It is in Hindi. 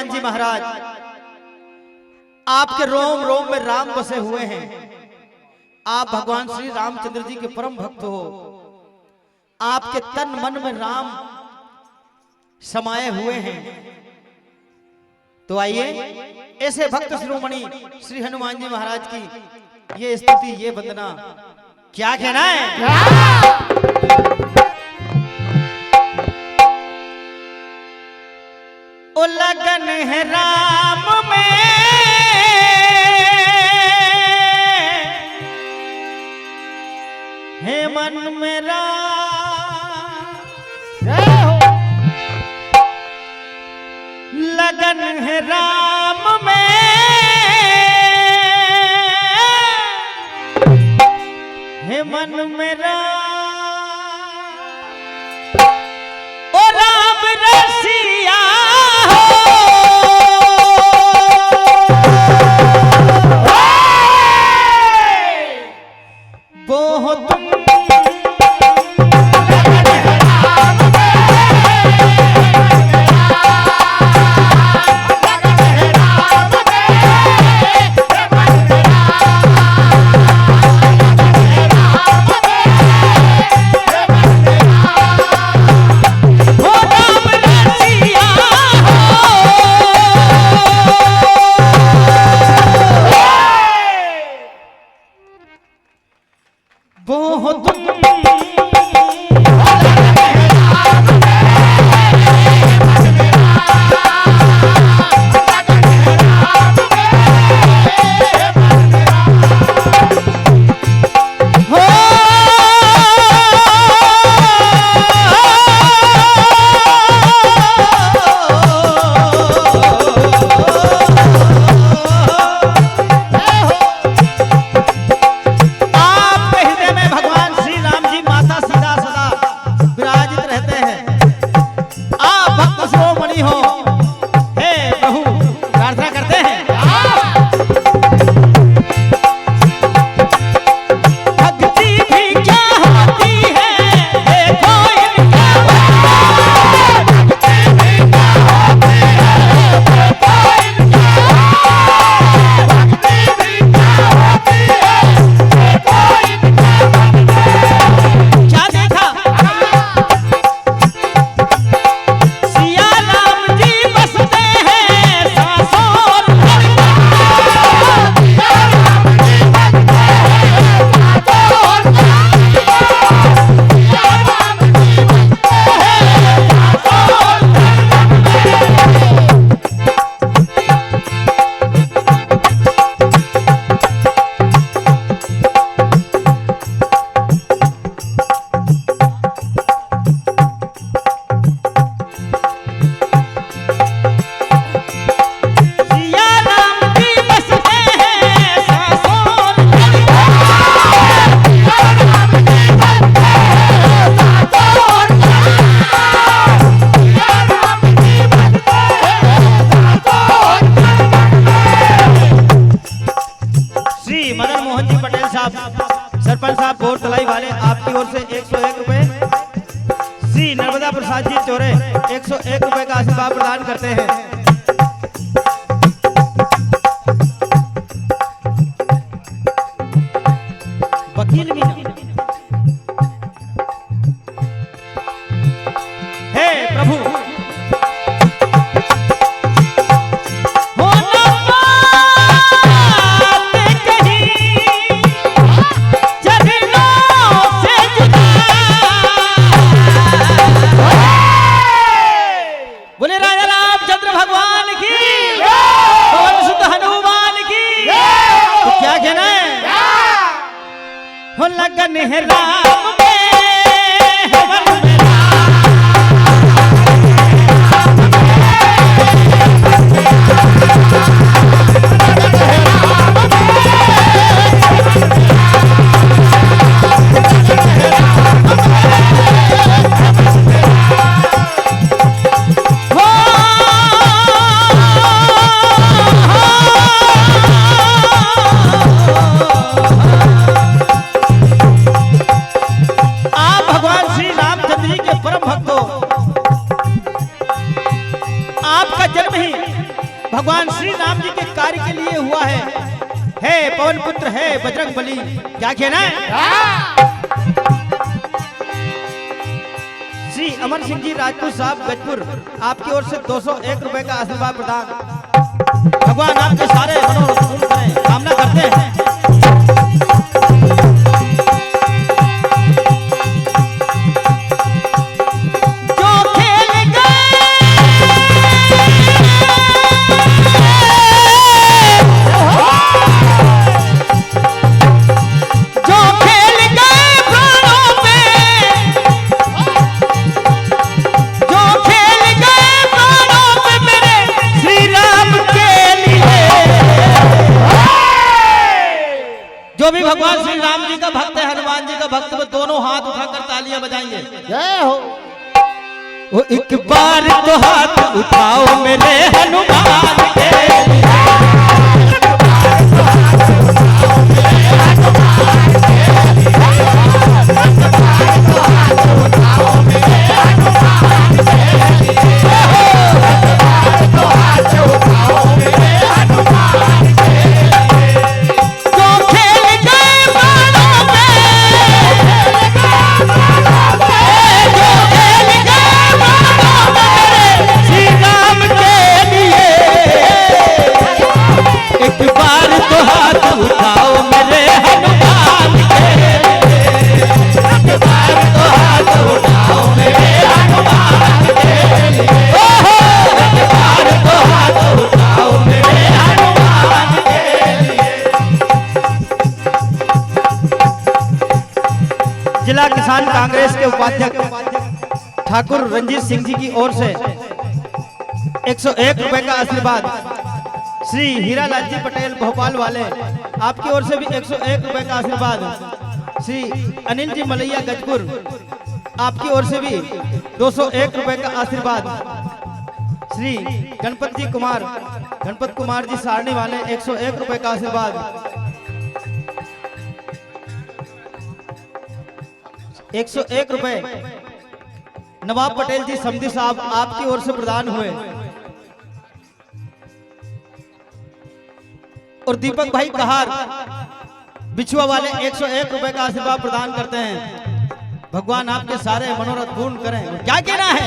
जी महाराज, आपके रोम रोम में राम बसे हुए हैं। आप भगवान श्री रामचंद्र जी के परम भक्त हो। आपके तन मन में राम समाये हुए हैं। तो आइए ऐसे भक्त शिरोमणि श्री हनुमान जी महाराज की ये स्तुति, ये वंदना, क्या कहना है? ओ लगन है राम में, है मन में राम, लगन है राम में, है मन में राम। ओ राम रसिया सरपंच साहब बोर तलाई वाले आपकी ओर से 101 रुपए, श्री नर्मदा प्रसाद जी चौरे 101 रुपए का आशीर्वाद प्रदान करते हैं। वकील भी हे प्रभु, लगन है राम में, है मन में भगवान श्री राम जी के कार्य के लिए हुआ है पवन पुत्र है बजरंग बली। क्या कहना है? श्री अमर सिंह जी राजपूत साहब गजपुर, आपकी ओर से 201 रुपए का आशीर्वाद प्रदान। भगवान आपके सारे मनोरथ पूर्ण करें, कामना करते हैं। जो भी भगवान श्री राम जी का भक्त है, हनुमान जी का भक्त, वो दोनों हाथ उठाकर तालियां बजाएंगे। जय हो। वो एक बार तो हाथ उठाओ मेरे हनुमान के। जिला किसान कांग्रेस के उपाध्यक्ष ठाकुर रंजीत सिंह जी की ओर से 101 रुपए का आशीर्वाद। श्री हीरालाल जी पटेल भोपाल वाले, आपकी ओर से भी 101 रुपए का आशीर्वाद। श्री अनिल जी मलैया गजपुर, आपकी ओर से भी 201 रुपए का आशीर्वाद। श्री गणपत कुमार जी सारणी वाले 101 रुपए का आशीर्वाद। 101 रुपए नवाब पटेल जी समधी साहब, आपकी ओर से प्रदान हुए। और दीपक भाई कहार बिछुआ वाले 101 रुपए का आशीर्वाद प्रदान करते हैं। भगवान आपके सारे मनोरथ पूर्ण करें। क्या कहना है?